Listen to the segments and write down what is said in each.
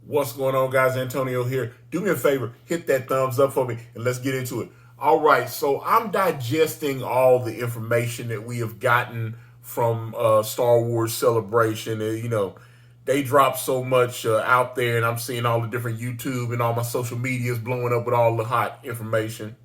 What's going on, guys? Antonio here. Do me a favor, hit that thumbs up for me, and let's get into it. All right, so I'm digesting all the information that we have gotten from Star Wars Celebration. They drop so much out there, and I'm seeing all the different YouTube and all my social medias blowing up with all the hot information.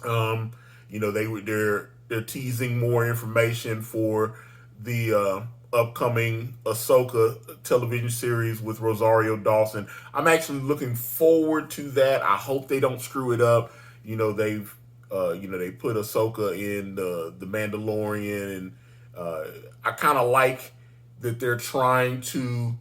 Um, they're teasing more information for the upcoming Ahsoka television series with Rosario Dawson. I'm actually looking forward to that. I hope they don't screw it up. They put Ahsoka in the Mandalorian, and I kind of like that they're trying to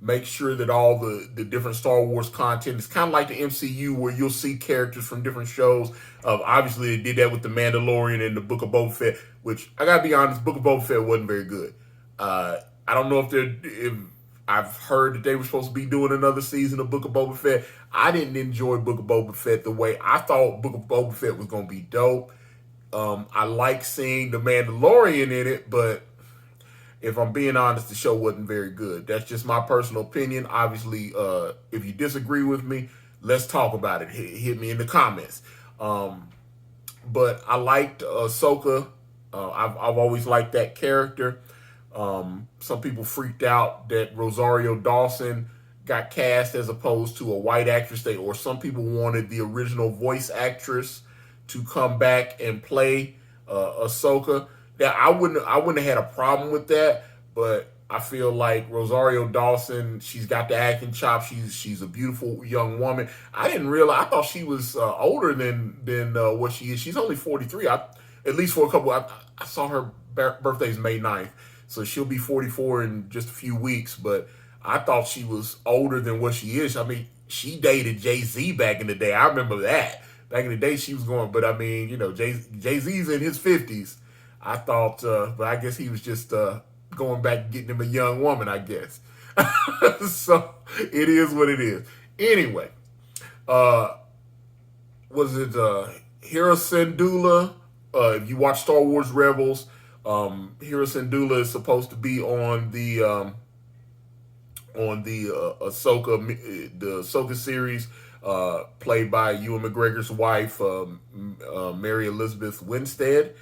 make sure that all the different Star Wars content is kind of like the MCU, where you'll see characters from different shows. Obviously, they did that with the Mandalorian and the Book of Boba Fett, which I gotta be honest, Book of Boba Fett wasn't very good. I don't know if I've heard that they were supposed to be doing another season of Book of Boba Fett. I didn't enjoy Book of Boba Fett the way I thought Book of Boba Fett was going to be dope. I like seeing the Mandalorian in it, but if I'm being honest, the show wasn't very good. That's just my personal opinion. Obviously, if you disagree with me, let's talk about it. Hit me in the comments. But I liked Ahsoka. I've always liked that character. Some people freaked out that Rosario Dawson got cast as opposed to a white actress. Or some people wanted the original voice actress to come back and play Ahsoka. Now, I wouldn't have had a problem with that, but I feel like Rosario Dawson, she's got the acting chops. She's a beautiful young woman. I didn't realize. I thought she was older than what she is. She's only 43. At least for a couple. I saw her birthday's May 9th, so she'll be 44 in just a few weeks. But I thought she was older than what she is. I mean, she dated Jay-Z back in the day. I remember that. Back in the day, she was going. But I mean, Jay-Z's in his 50s. I thought, but I guess he was just going back and getting him a young woman, I guess. So it is what it is. Anyway, was it Hera Syndulla? If you watch Star Wars Rebels, Hera Syndulla is supposed to be on the Ahsoka series, played by Ewan McGregor's wife, Mary Elizabeth Winstead.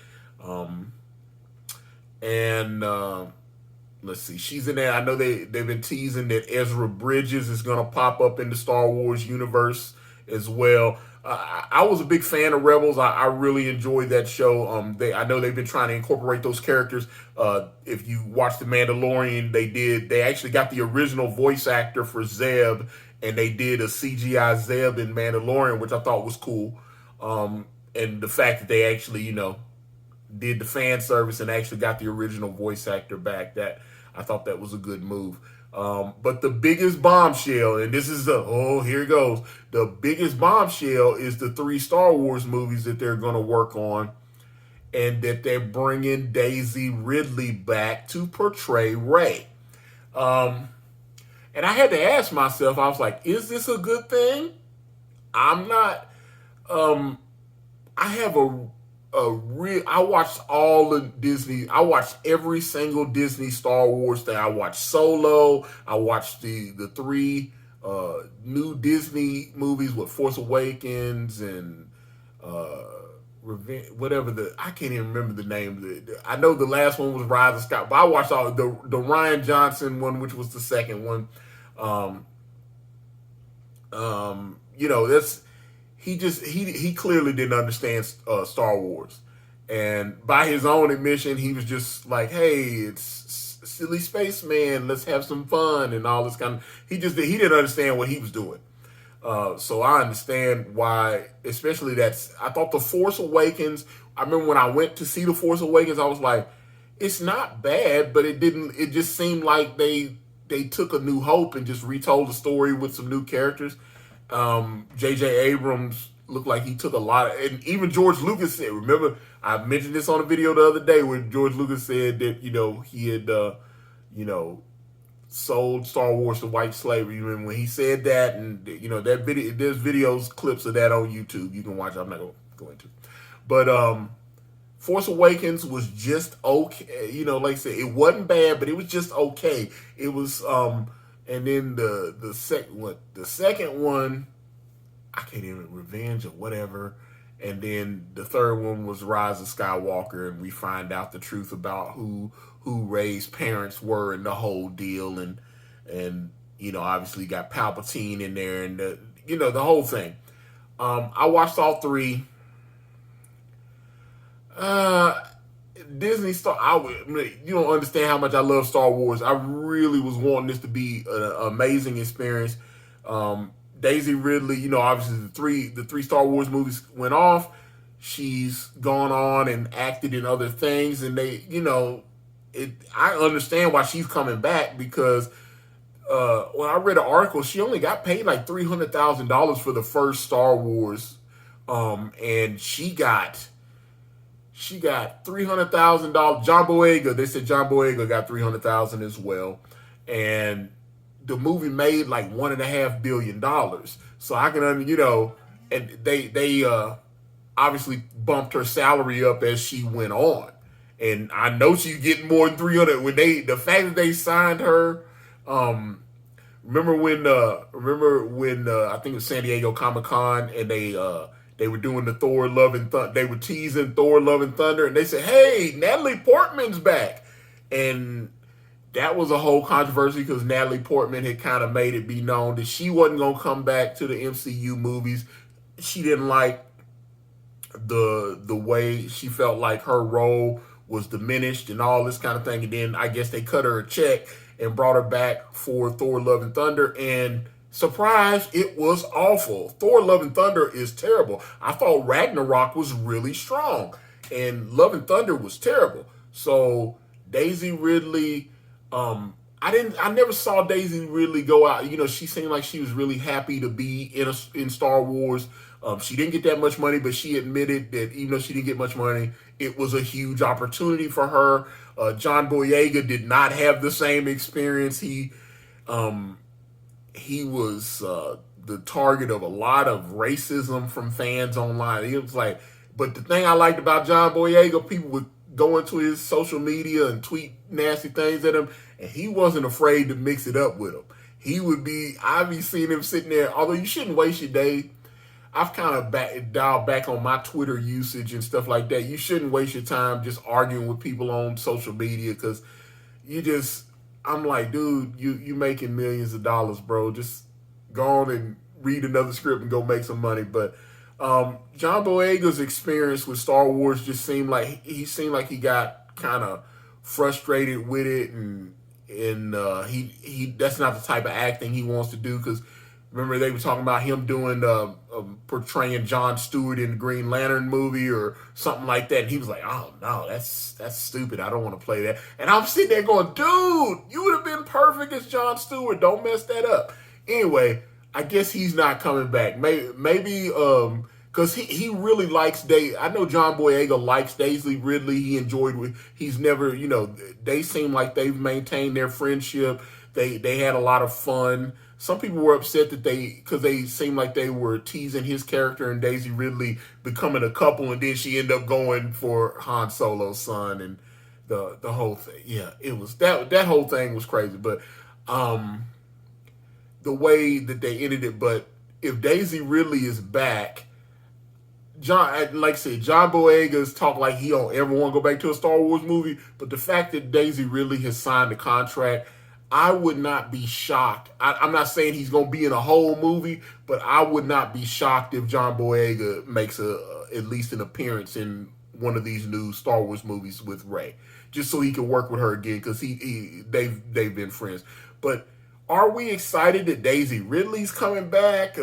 Let's see, she's in there. I know they've been teasing that Ezra Bridges is going to pop up in the Star Wars universe as well. I was a big fan of Rebels. I really enjoyed that show. I know they've been trying to incorporate those characters. If you watch The Mandalorian, they actually got the original voice actor for Zeb, and they did a CGI Zeb in Mandalorian, which I thought was cool. And the fact that they actually, did the fan service and actually got the original voice actor back, that I thought that was a good move. But the biggest bombshell, and this is here it goes. The biggest bombshell is the 3 Star Wars movies that they're going to work on, and that they're bringing Daisy Ridley back to portray Rey. And I had to ask myself, I was like, is this a good thing? I'm not. I have I watched all the Disney. I watched every single Disney Star Wars thing. I watched Solo. I watched the 3 new Disney movies with Force Awakens and Revenge, whatever I can't even remember the name. I know the last one was Rise of Skywalker, but I watched all the Rian Johnson one, which was the second one. That's. He clearly didn't understand Star Wars, and by his own admission, he was just like, "Hey, it's silly spaceman. Let's have some fun," and all this kind of. He didn't understand what he was doing. So I understand why, especially that's. I thought The Force Awakens. I remember when I went to see The Force Awakens, I was like, "It's not bad," but it didn't. It just seemed like they took A New Hope and just retold the story with some new characters. J.J. Abrams looked like he took a lot of, and even George Lucas said, remember, I mentioned this on a video the other day where George Lucas said that, he had, sold Star Wars to white slavery. And when he said that, and, that video, there's videos, clips of that on YouTube. You can watch it. I'm not going to go into it. But, Force Awakens was just okay. Like I said, it wasn't bad, but it was just okay. It was, And then the second one, I can't even Revenge or whatever. And then the third one was Rise of Skywalker, and we find out the truth about who Rey's parents were and the whole deal, and obviously got Palpatine in there, and the whole thing. I watched all three. Disney Star. You don't understand how much I love Star Wars. I really was wanting this to be an amazing experience. Daisy Ridley, obviously the three Star Wars movies went off. She's gone on and acted in other things, and I understand why she's coming back because when I read an article, she only got paid like $300,000 for the first Star Wars, and she got $300,000. John Boyega, they said John Boyega got $300,000 as well, and the movie made like $1.5 billion. So I can, and they obviously bumped her salary up as she went on, and I know she's getting more than 300. The fact that they signed her. Remember when I think it was San Diego Comic-Con, and they were doing the Thor Love and Thunder. They were teasing Thor Love and Thunder, and they said, "Hey, Natalie Portman's back," and that was a whole controversy because Natalie Portman had kind of made it be known that she wasn't going to come back to the MCU movies. She didn't like the way she felt like her role was diminished and all this kind of thing. And then I guess they cut her a check and brought her back for Thor Love and Thunder. And surprise, it was awful. Thor Love and Thunder is terrible. I thought Ragnarok was really strong, and Love and Thunder was terrible. So Daisy Ridley, I never saw Daisy Ridley go out. She seemed like she was really happy to be in Star Wars. She didn't get that much money, but she admitted that even though she didn't get much money, it was a huge opportunity for her. John Boyega did not have the same experience. He was the target of a lot of racism from fans online. It was like, but the thing I liked about John Boyega, people would go into his social media and tweet nasty things at him, and he wasn't afraid to mix it up with them. I've been seeing him sitting there, although you shouldn't waste your day. I've kind of dialed back on my Twitter usage and stuff like that. You shouldn't waste your time just arguing with people on social media because I'm like, dude, you making millions of dollars, bro. Just go on and read another script and go make some money. But John Boyega's experience with Star Wars just seemed like he got kind of frustrated with it, and he that's not the type of acting he wants to do. Because remember they were talking about him doing portraying Jon Stewart in the Green Lantern movie or something like that, and he was like, "Oh no, that's stupid. I don't want to play that." And I'm sitting there going, "Dude, you would have been perfect as Jon Stewart. Don't mess that up." Anyway, I guess he's not coming back. Maybe because he really likes I know John Boyega likes Daisy Ridley. He enjoyed. He's never, they seem like they've maintained their friendship. They had a lot of fun. Some people were upset that because they seemed like they were teasing his character and Daisy Ridley becoming a couple, and then she ended up going for Han Solo's son and the whole thing. Yeah, it was that whole thing was crazy. But the way that they ended it. But if Daisy Ridley is back, like I said, John Boyega's talk like he don't ever want to go back to a Star Wars movie. But the fact that Daisy Ridley has signed a contract, I would not be shocked. I'm not saying he's going to be in a whole movie, but I would not be shocked if John Boyega makes at least an appearance in one of these new Star Wars movies with Rey, just so he can work with her again, because they've been friends. But are we excited that Daisy Ridley's coming back?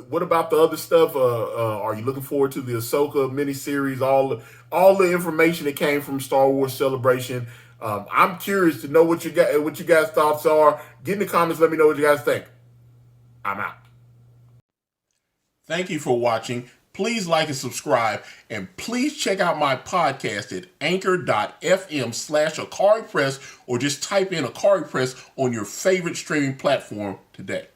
What about the other stuff? Are you looking forward to the Ahsoka miniseries? All the information that came from Star Wars Celebration. I'm curious to know what you guys' thoughts are. Get in the comments. Let me know what you guys think. I'm out. Thank you for watching. Please like and subscribe. And please check out my podcast at anchor.fm/Ikari Press, or just type in Ikari Press on your favorite streaming platform today.